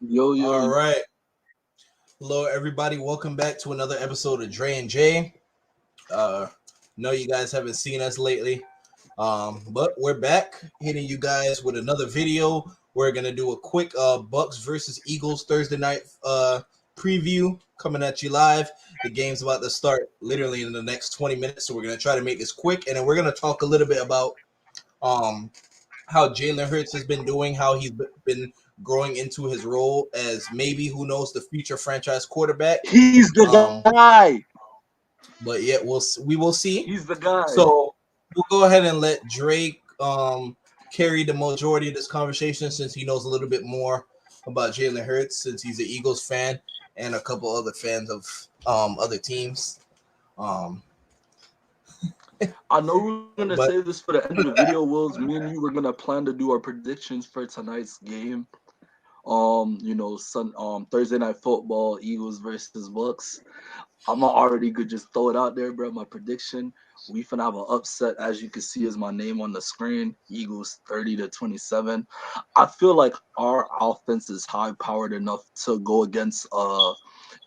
Yo, All yo. right. Hello, everybody. Welcome back to another episode of Dre and Jay. Uh, know you guys haven't seen us lately, but we're back hitting you guys with another video. We're gonna do a quick Bucs versus Eagles Thursday night preview coming at you live. The game's about to start literally in the next 20 minutes, so we're gonna try to make this quick, and then we're gonna talk a little bit about um how Jalen Hurts has been doing, how he's been growing into his role as maybe who knows the future franchise quarterback. He's the Um, guy. but yet we will see. He's the guy. So we'll go ahead and let Drake carry the majority of this conversation since he knows a little bit more about Jalen Hurts since he's an Eagles fan and a couple other fans of other teams. Um, I know we're gonna save but this for the end of the video, Wills. Me and you were gonna plan to do our predictions for tonight's game. Thursday night football, Eagles versus Bucks. I'm already good. Just throw it out there, bro. My prediction: we finna have an upset, as you can see, is my name on the screen. Eagles 30-27. I feel like our offense is high powered enough to go against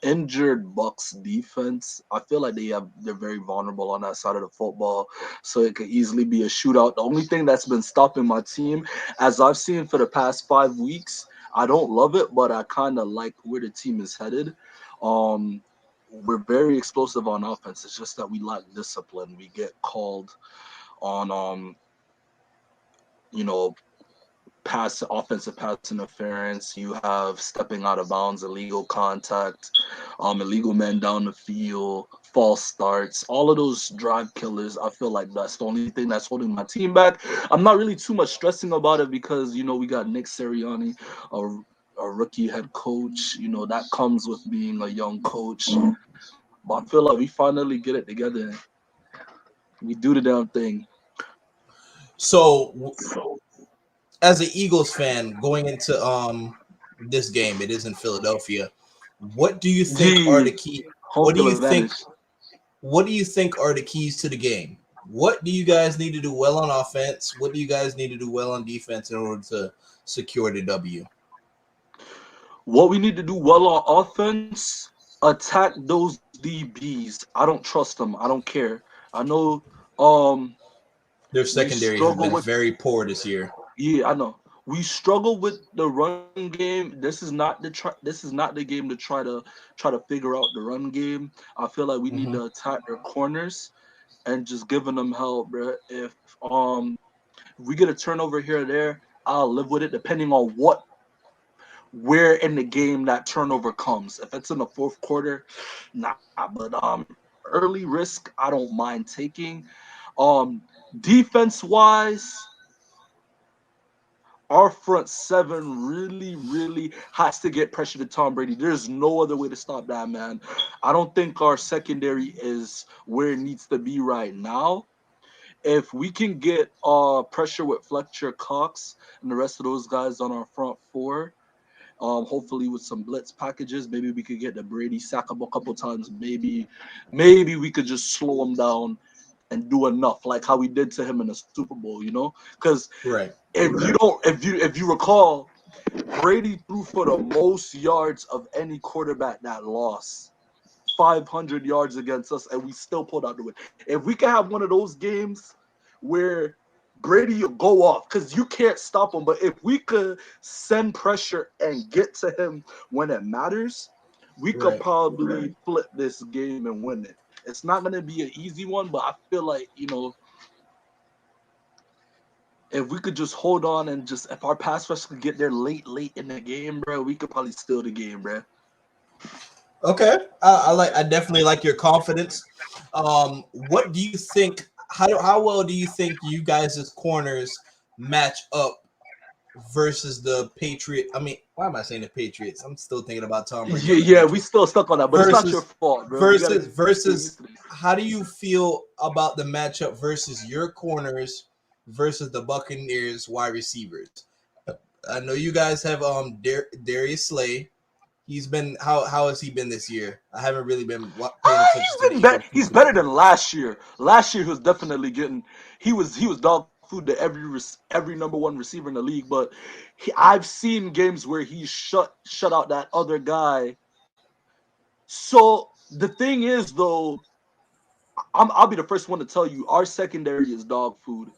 injured Bucks defense. I feel like they're very vulnerable on that side of the football, so it could easily be a shootout. The only thing that's been stopping my team, as I've seen for the past 5 weeks, I don't love it, but I kind of like where the team is headed. Um, we're very explosive on offense. It's just that we lack discipline. We get called on you know, offensive pass interference. You have stepping out of bounds, illegal contact, illegal men down the field, false starts, all of those drive killers. I feel like that's the only thing that's holding my team back. I'm not really too much stressing about it because we got Nick Sirianni, a rookie head coach. That comes with being a young coach. But I feel like we finally get it together. We do the damn thing. so as an Eagles fan going into this game, it is in Philadelphia. What do you think are Gee, the key? home What do field you think? advantage. What do you think are the keys to the game? What do you guys need to do well on offense? What do you guys need to do well on defense in order to secure the W? What we need to do well on offense, attack those DBs. I don't trust them. I don't care. I know Their we secondary has struggle been with very poor this year. yeah, I know. We struggle with the run game. This is not the game to try to figure out the run game. I feel like we need Mm-hmm. to attack their corners and just giving them help, bro. If we get a turnover here or there, I'll live with it depending on where in the game that turnover comes. If it's in the fourth quarter, nah. But early risk, I don't mind taking. Um, Defense wise, our front seven really, really has to get pressure to Tom Brady. There's no other way to stop that man. I don't think our secondary is where it needs to be right now. If we can get pressure with Fletcher Cox and the rest of those guys on our front four, hopefully with some blitz packages, maybe we could get the Brady sack up a couple times. Maybe we could just slow him down and do enough, like how we did to him in the Super Bowl. Because Right. if you recall, Brady threw for the most yards of any quarterback that lost. 500 yards against us, and we still pulled out the win. If we can have one of those games where Brady will go off, because you can't stop him, but if we could send pressure and get to him when it matters, we could Right. probably flip this game and win it. It's not going to be an easy one, but I feel like, if we could just hold on and just, if our pass rush could get there late in the game, bro, we could probably steal the game, bro. Okay. I definitely like your confidence. What do you think? How well do you think you guys as corners match up versus the Patriot? I mean, why am I saying the Patriots? I'm still thinking about Tom Brady Yeah, on the yeah, we Patriots. still stuck on that, but it's not your Versus fault, bro. We gotta versus get used to this. versus how do you feel about the matchup versus your corners versus the Buccaneers wide receivers? I know you guys have Darius Slay. He's been how has he been this year? I haven't really been paying attention to He's the been better. Eagles too He's much. better than last year. Last year he was definitely getting. He was dog food to every number one receiver in the league, but I've seen games where he shut out that other guy. So the thing is, though, I'll be the first one to tell you our secondary is dog food.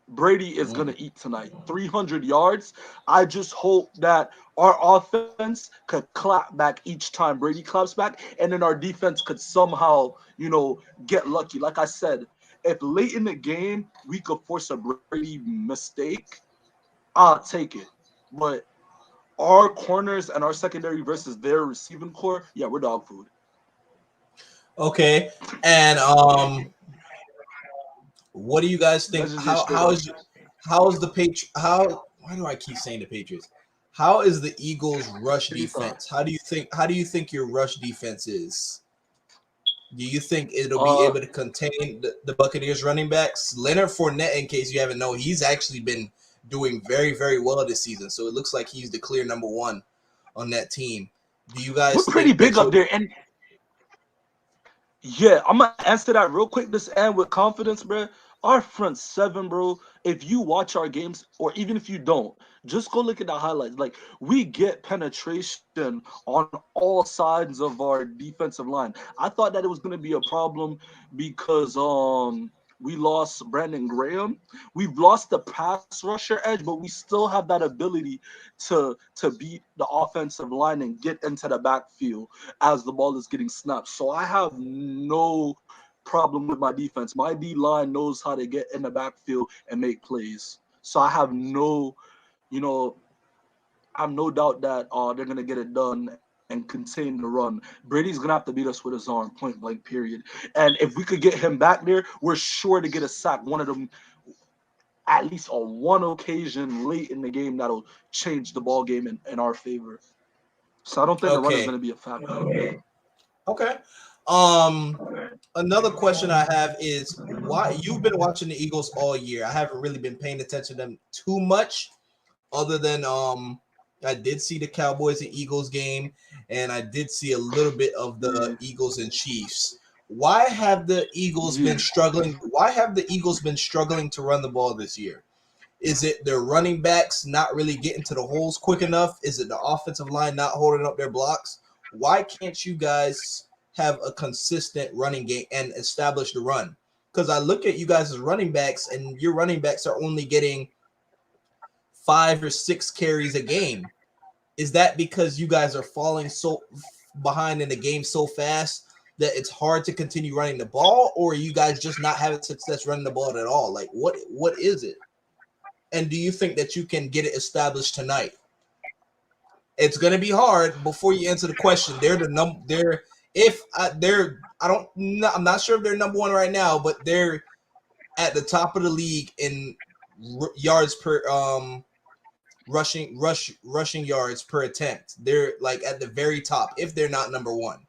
Brady is gonna Mm. eat tonight. 300 yards. I just hope that our offense could clap back each time Brady claps back, and then our defense could somehow, get lucky. Like I said, if late in the game we could force a Brady mistake, I'll take it. But our corners and our secondary versus their receiving core, yeah, we're dog food. Okay, and what do you guys think? That's just it How straight how up. is how is the Patri- How why do I keep saying the Patriots? How is the Eagles' rush Anytime. defense? How do you think your rush defense is? Do you think it'll be Uh, able to contain the Buccaneers running backs? Leonard Fournette, in case you haven't known, he's actually been doing very, very well this season. So it looks like he's the clear number one on that team. Do you we're guys pretty think big that up you'll there, and yeah, I'm gonna answer that real quick. This and with confidence, bro. Our front seven, bro. If you watch our games, or even if you don't, just go look at the highlights. Like we get penetration on all sides of our defensive line. I thought that it was gonna be a problem because we lost Brandon Graham. We've lost the pass rusher edge, but we still have that ability to beat the offensive line and get into the backfield as the ball is getting snapped. So I have no problem with my defense. My D line knows how to get in the backfield and make plays. So you know, I have no doubt that they're gonna get it done and contain the run. Brady's gonna have to beat us with his arm, point blank, period. And if we could get him back there, we're sure to get a sack. One of them, at least on one occasion late in the game, that'll change the ball game in our favor. So I don't think the run is okay. gonna be a factor. Okay. Um Another question I have is why you've been watching the Eagles all year. I haven't really been paying attention to them too much, other than I did see the Cowboys and Eagles game, and I did see a little bit of the Yeah, Eagles and Chiefs. Why have the Eagles yeah. been struggling? Why have the Eagles been struggling to run the ball this year? Is it their running backs not really getting to the holes quick enough? Is it the offensive line not holding up their blocks? Why can't you guys have a consistent running game and establish the run? Because I look at you guys as running backs, and your running backs are only getting 5 or 6 carries a game. Is that because you guys are falling so behind in the game so fast that it's hard to continue running the ball, or are you guys just not having success running the ball at all? Like what is it? And do you think that you can get it established tonight? It's going to be hard. Before you answer the question, they're the number. They're if they're I don't. I'm not sure if they're number one right now, but they're at the top of the league in yards per rushing yards per attempt. They're like at the very top if they're not number one.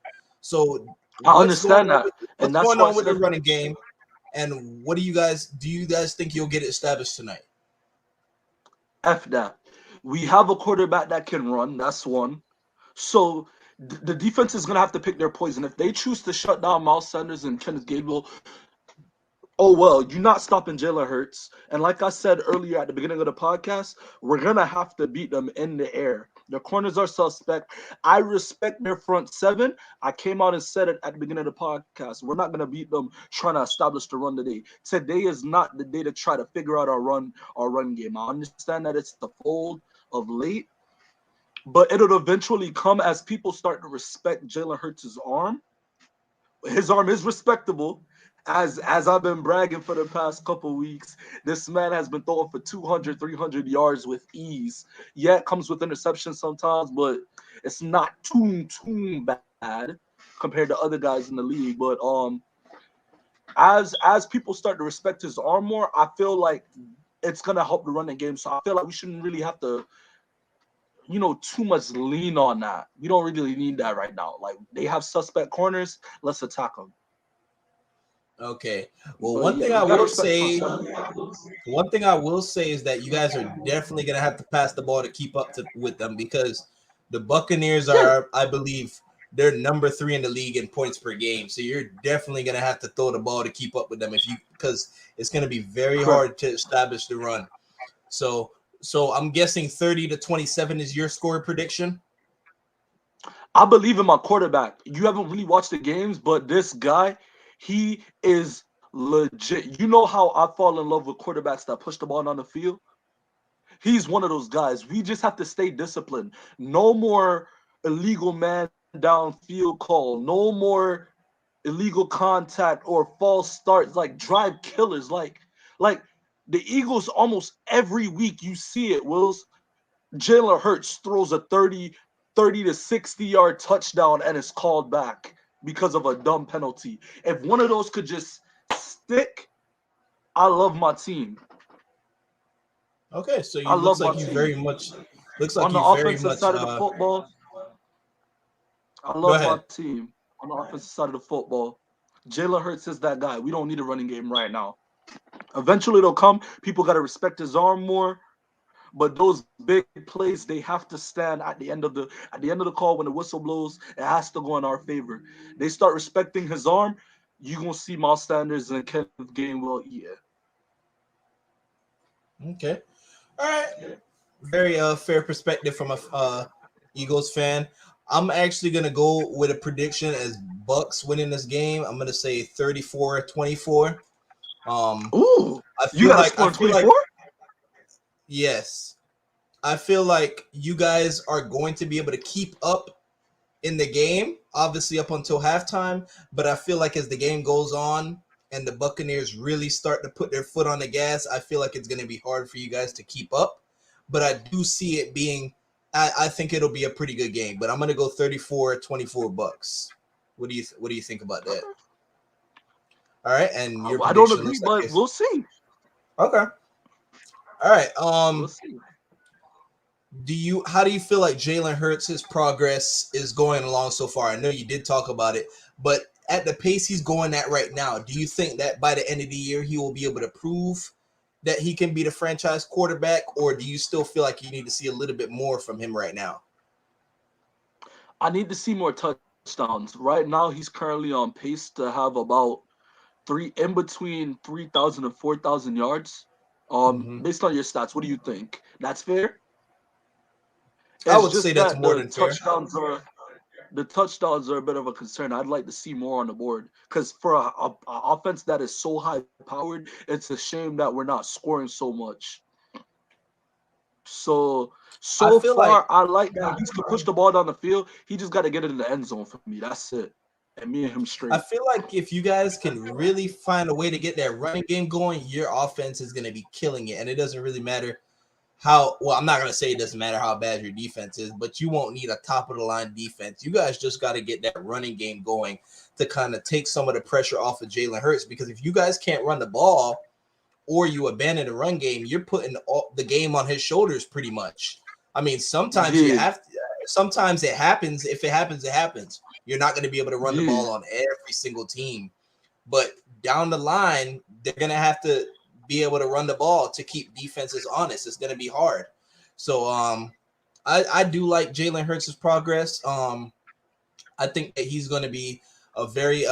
So I understand that, and what's that's going why I on with the said running game? And what do you guys think you'll get it established tonight? F that. We have a quarterback that can run. That's one. So the defense is gonna have to pick their poison. If they choose to shut down Miles Sanders and Kenneth Gabriel, oh well, you're not stopping Jalen Hurts. And like I said earlier at the beginning of the podcast, we're gonna have to beat them in the air. Their corners are suspect. I respect their front seven. I came out and said it at the beginning of the podcast. We're not gonna beat them trying to establish the run today. Today is not the day to try to figure out our run game. I understand that it's the fold of late, but it'll eventually come as people start to respect Jalen Hurts' arm. His arm is respectable. As I've been bragging for the past couple weeks, this man has been throwing for 200, 300 yards with ease. Yeah, it comes with interceptions sometimes, but it's not too bad compared to other guys in the league. But as people start to respect his arm more, I feel like it's gonna help the running game. So I feel like we shouldn't really have to too much lean on that. We don't really need that right now. Like they have suspect corners, let's attack them. Okay. Well, But yeah, we gotta respect the front seven. one thing I will say is that you guys are definitely going to have to pass the ball to keep up with them because the Buccaneers Yeah, are, I believe, they're number 3 in the league in points per game. So you're definitely going to have to throw the ball to keep up with them because it's going to be very Correct. hard to establish the run. So I'm guessing 30-27 is your score prediction. I believe in my quarterback. You haven't really watched the games, but this guy, he is legit. You know how I fall in love with quarterbacks that push the ball on the field? He's one of those guys. We just have to stay disciplined. No more illegal man downfield call. No more illegal contact or false starts like drive killers. Like the Eagles almost every week you see it, Wills. Jalen Hurts throws a 30 to 60-yard touchdown and it's called back because of a dumb penalty. If one of those could just stick, I love my team. Okay, so I you love my team. looks like On the you very offensive much side of the football, I go love my ahead. team. On the offensive side of the football, Jalen Hurts is that guy. We don't need a running game right now. Eventually it'll come. People got to respect his arm more. But those big plays, they have to stand at the end of the call when the whistle blows. It has to go in our favor. They start respecting his arm. You gonna see Miles Sanders and Kenneth Gainwell. Yeah, Okay. All right. Very fair perspective from a Eagles fan. I'm actually going to go with a prediction as Bucks winning this game. I'm going to say 34-24. Um ooh, I you feel got a like score in 24? yes. I feel like you guys are going to be able to keep up in the game, obviously up until halftime. But I feel like as the game goes on and the Buccaneers really start to put their foot on the gas, I feel like it's going to be hard for you guys to keep up. But I do see it being, I think it'll be a pretty good game. But I'm going to go 34-24 Bucks. What do you think about that? All right, and your I don't prediction agree, looks like but it's we'll see. okay. All right. We'll see. How do you feel like Jalen Hurts' progress is going along so far? I know you did talk about it, but at the pace he's going at right now, do you think that by the end of the year he will be able to prove that he can be the franchise quarterback, or do you still feel like you need to see a little bit more from him right now? I need to see more touchdowns. Right now, he's currently on pace to have about in between 3,000 and 4,000 yards. Mm-hmm. Based on your stats, what do you think? That's fair. I It's would say just that's that more than fair. the touchdowns are a bit of a concern. I'd like to see more on the board because for a offense that is so high powered, it's a shame that we're not scoring so much. So I so feel like far, I like that he can push the ball down the field. He just got to get it in the end zone for me. That's it. And me and him I straight. feel like if you guys can really find a way to get that running game going, your offense is going to be killing it, and it doesn't really matter how well. I'm not going to say it doesn't matter how bad your defense is, but you won't need a top of the line defense. You guys just got to get that running game going to kind of take some of the pressure off of Jalen Hurts, because if you guys can't run the ball or you abandon the run game, you're putting the game on his shoulders pretty much. I mean, sometimes you Yeah, have to, sometimes it happens. If it happens, it happens. You're not going to be able to run the yeah. ball on every single team, but down the line, they're going to have to be able to run the ball to keep defenses honest. It's going to be hard. So I do like Jalen Hurts' progress. I think that he's going to be a very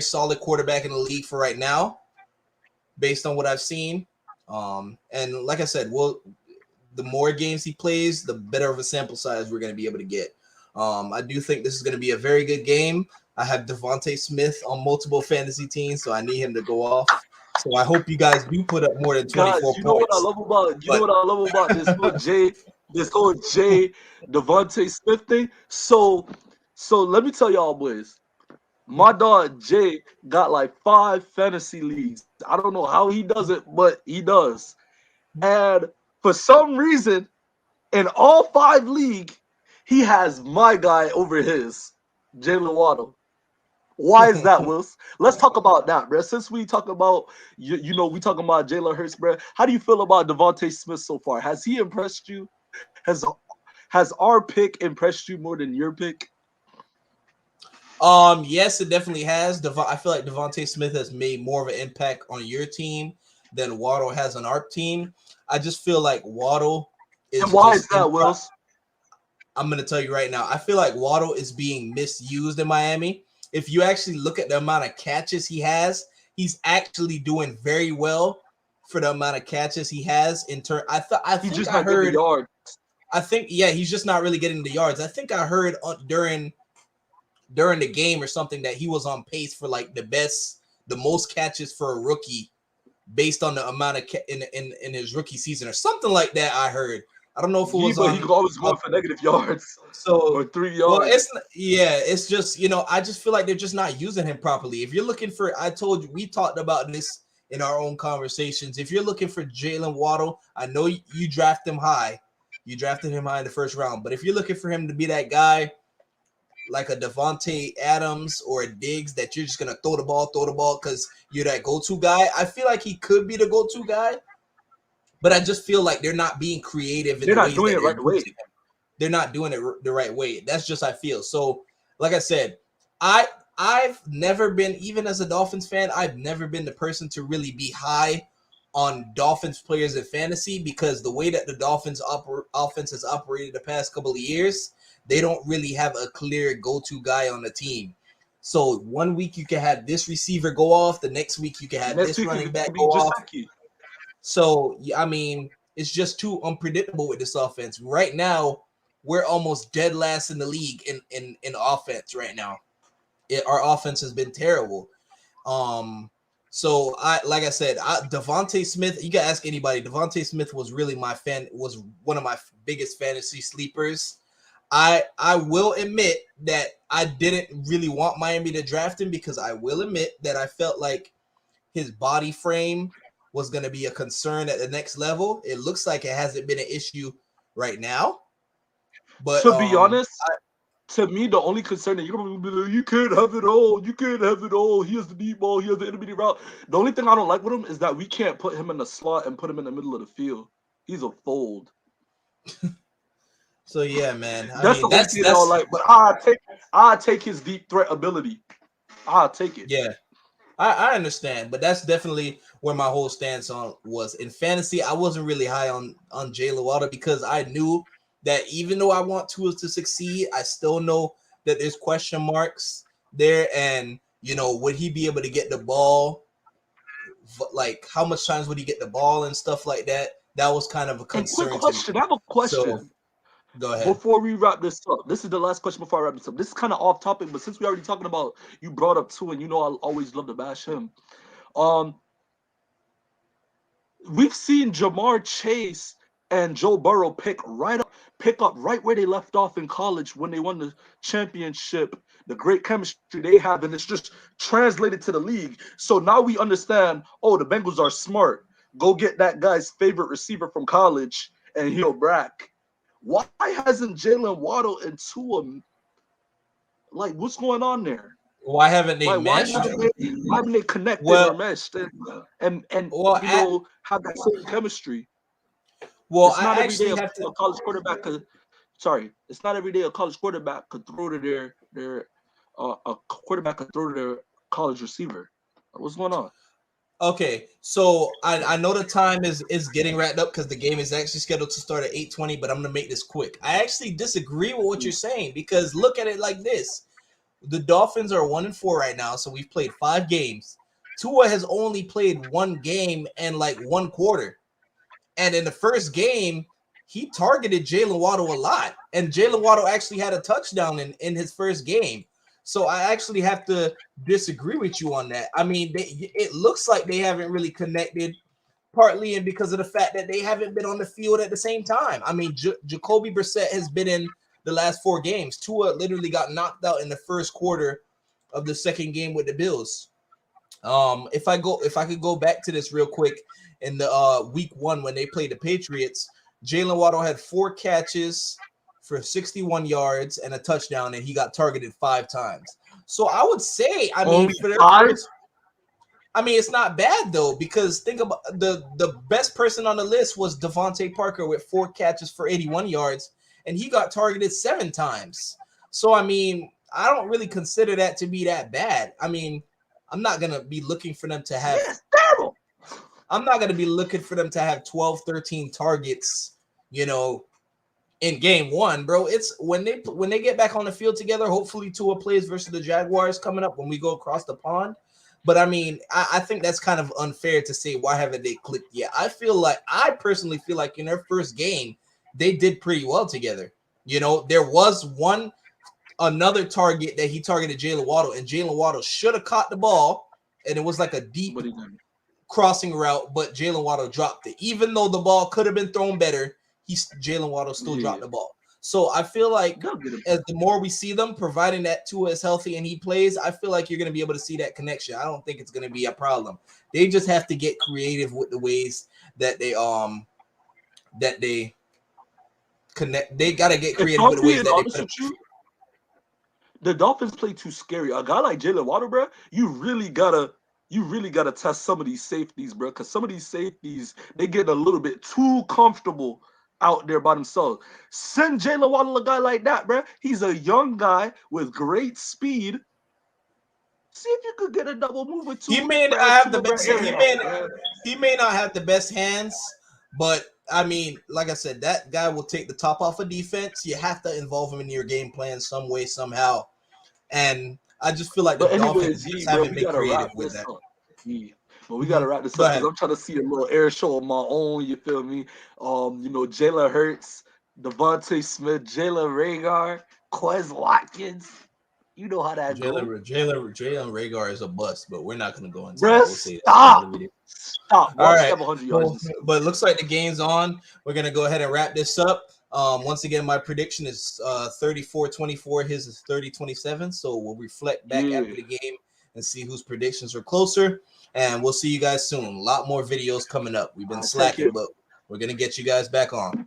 solid quarterback in the league for right now, based on what I've seen. And like I said, the more games he plays, the better of a sample size we're going to be able to get. I do think this is going to be a very good game. I have Devontae Smith on multiple fantasy teams, so I need him to go off. So I hope you guys do put up more than Guys, 24 points. you know But what I love about this whole Jay Devontae Smith thing. So let me tell y'all boys. My dog Jay got like 5 fantasy leagues. I don't know how he does it, but he does. And for some reason, in all 5 league, he has my guy over his, Jalen Waddle. Why is that, Wills? Let's talk about that, bro. Since we talk about we talking about Jalen Hurts, bro. How do you feel about Devontae Smith so far? Has he impressed you? Has our pick impressed you more than your pick? yes, it definitely has. I feel like Devontae Smith has made more of an impact on your team than Waddle has on our team. I just feel like Waddle And is why is just that, Wills? I'm going to tell you right now, I feel like Waddle is being misused in Miami. If you actually look at the amount of catches he has, he's actually doing very well for the amount of catches he has. I He's think just I not getting the heard. yard. I think he's just not really getting the yards. I think I heard during the game or something that he was on pace for like the most catches for a rookie based on the amount of in his rookie season or something like that. I heard. I don't know if it Yeah, was but he on. could always go for negative yards or So, 3 yards. it's just I just feel like they're just not using him properly. If you're looking for, I told you we talked about this in our own conversations. If you're looking for Jalen Waddle, I know you draft him high. You drafted him high in the first round, but if you're looking for him to be that guy like a Devontae Adams or a Diggs that you're just gonna throw the ball because you're that go-to guy, I feel like he could be the go-to guy. But I just feel like they're not being creative in They're the not ways doing that it they're right away. using him. They're not doing it the right way. That's just I feel. So, like I said, I I've never been, even as a Dolphins fan, I've never been the person to really be high on Dolphins players in fantasy because the way that the Dolphins offense has operated the past couple of years, they don't really have a clear go-to guy on the team. So 1 week you can have this receiver go off, the next week you can have Next this week running it back could go be just off. Seki. So I mean, it's just too unpredictable with this offense. Right now, we're almost dead last in the league in offense right now. Our offense has been terrible. So like I said, Devontae Smith. You can ask anybody. Devontae Smith was really was one of my biggest fantasy sleepers. I will admit that I didn't really want Miami to draft him because I will admit that I felt like his body frame was going to be a concern at the next level. It looks like it hasn't been an issue right now, but To be honest, to me, the only concern that you're gonna be like, you can't have it all. You can't have it all. He has the deep ball. He has the intermediate route. The only thing I don't like with him is that we can't put him in the slot and put him in the middle of the field. He's a fold. so yeah, man. I That's the mean, only thing I don't like. But I take his deep threat ability. I take it. yeah. I understand, but that's definitely where my whole stance on was in fantasy. I wasn't really high on Jalen Waddle because I knew that even though I want Tua to succeed, I still know that there's question marks there, and would he be able to get the ball? Like, how much times would he get the ball and stuff like that? That was kind of a And quick concern to me. question. I have a So question. go ahead. Before we wrap this up, this is the last question before I wrap this up. This is kind of off topic, but since we already talking about, you brought up Tua, and I always love to bash him. Um, we've seen Jamar Chase and Joe Burrow pick up right where they left off in college when they won the championship. The great chemistry they have, and it's just translated to the league. So now we understand. Oh, the Bengals are smart. Go get that guy's favorite receiver from college, and he'll brack. Why hasn't Jalen Waddle and Tua, like, what's going on there? Why haven't they Like, meshed? why haven't they connected or Well, meshed and well, have that same chemistry? well, It's I not every day actually have to. a college quarterback could. Sorry, it's not every day a college quarterback could throw to their a quarterback could throw to their college receiver. What's going on? Okay, so I know the time is getting wrapped up because the game is actually scheduled to start at 8:20, but I'm gonna make this quick. I actually disagree with what you're saying because look at it like this: the Dolphins are 1-4 right now, so we've played 5 games. Tua has only played one game and like one quarter, and in the first game, he targeted Jalen Waddle a lot, and Jalen Waddle actually had a touchdown in his first game. So I actually have to disagree with you on that. I mean, it looks like they haven't really connected, partly and because of the fact that they haven't been on the field at the same time. I mean, Jacoby Brissett has been in the last 4 games. Tua literally got knocked out in the first quarter of the second game with the Bills. If I could go back to this real quick in the week 1 when they played the Patriots, Jalen Waddle had 4 catches for 61 yards and a touchdown, and he got targeted 5 times. So I would say, I mean, Only for their 5. first, I mean, it's not bad though because think about the best person on the list was Devontae Parker with 4 catches for 81 yards, and he got targeted 7 times. So I mean, I don't really consider that to be that bad. I mean, I'm not gonna be looking for them to have. Yes, terrible. I'm not gonna be looking for them to have 12, 13 targets, you know, in game one, bro. It's when they get back on the field together. Hopefully, Tua plays versus the Jaguars coming up when we go across the pond. But I mean, I think that's kind of unfair to say why haven't they clicked yet. I personally feel like in their first game they did pretty well together. You know, there was another target that he targeted Jalen Waddle, and Jalen Waddle should have caught the ball, and it was like a deep crossing route, but Jalen Waddle dropped it. Even though the ball could have been thrown better, Jalen Waddle still dropped the ball. So I feel like as the more we see them, providing that Tua is healthy and he plays, I feel like you're going to be able to see that connection. I don't think it's going to be a problem. They just have to get creative with the ways that they connect. They got to get creative with the ways that they put the Dolphins play too scary. A guy like Jalen Waddle, bro, you really gotta test some of these safeties, bro, because some of these safeties, they get a little bit too comfortable out there by themselves. Send Jalen Waddle a guy like that, bro. He's a young guy with great speed. See if you could get a double move with two. He may not have the best. He may not have the best hands, but I mean, like I said, that guy will take the top off of defense. You have to involve him in your game plan some way, somehow. And I just feel like the Dolphins haven't been creative with that. But we gotta wrap this up because I'm trying to see a little air show of my own. You feel me? Jalen Hurts, Devontae Smith, Jalen Reagor, Quez Watkins. You know how that goes. Jalen Reagor is a bust, but we're not gonna go into that. Stop. All right. But it looks like the game's on. We're gonna go ahead and wrap this up. Once again, my prediction is 34-24. His is 30-27. So we'll reflect back after the game and see whose predictions are closer. And we'll see you guys soon. A lot more videos coming up. We've been slacking, but we're going to get you guys back on.